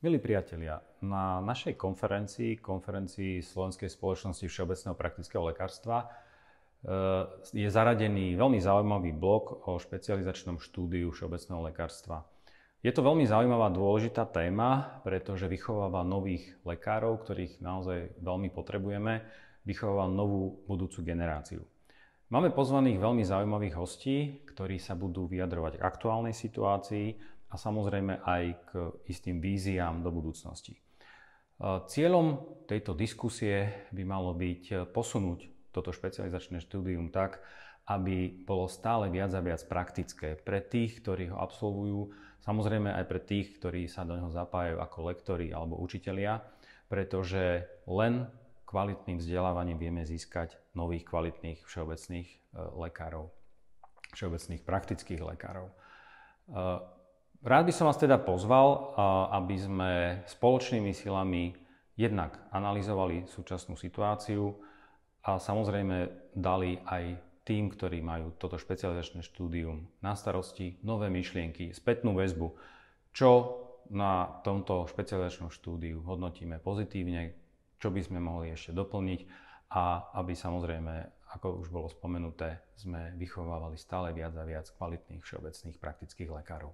Milí priatelia, na našej konferencii Slovenskej spoločnosti všeobecného praktického lekárstva, je zaradený veľmi zaujímavý blok o špecializačnom štúdiu všeobecného lekárstva. Je to veľmi zaujímavá dôležitá téma, pretože vychováva nových lekárov, ktorých naozaj veľmi potrebujeme, vychováva novú budúcu generáciu. Máme pozvaných veľmi zaujímavých hostí, ktorí sa budú vyjadrovať k aktuálnej situácii a samozrejme aj k istým víziám do budúcnosti. Cieľom tejto diskusie by malo byť posunúť toto špecializačné štúdium tak, aby bolo stále viac a viac praktické pre tých, ktorí ho absolvujú, samozrejme aj pre tých, ktorí sa do neho zapájajú ako lektori alebo učitelia, pretože len kvalitným vzdelávaním vieme získať nových kvalitných všeobecných lekárov, všeobecných praktických lekárov. Rád by som vás teda pozval, aby sme spoločnými silami jednak analyzovali súčasnú situáciu a samozrejme dali aj tým, ktorí majú toto špecializačné štúdium na starosti, nové myšlienky, spätnú väzbu, čo na tomto špecializačnom štúdiu hodnotíme pozitívne, čo by sme mohli ešte doplniť a aby samozrejme, ako už bolo spomenuté, sme vychovávali stále viac a viac kvalitných všeobecných praktických lekárov.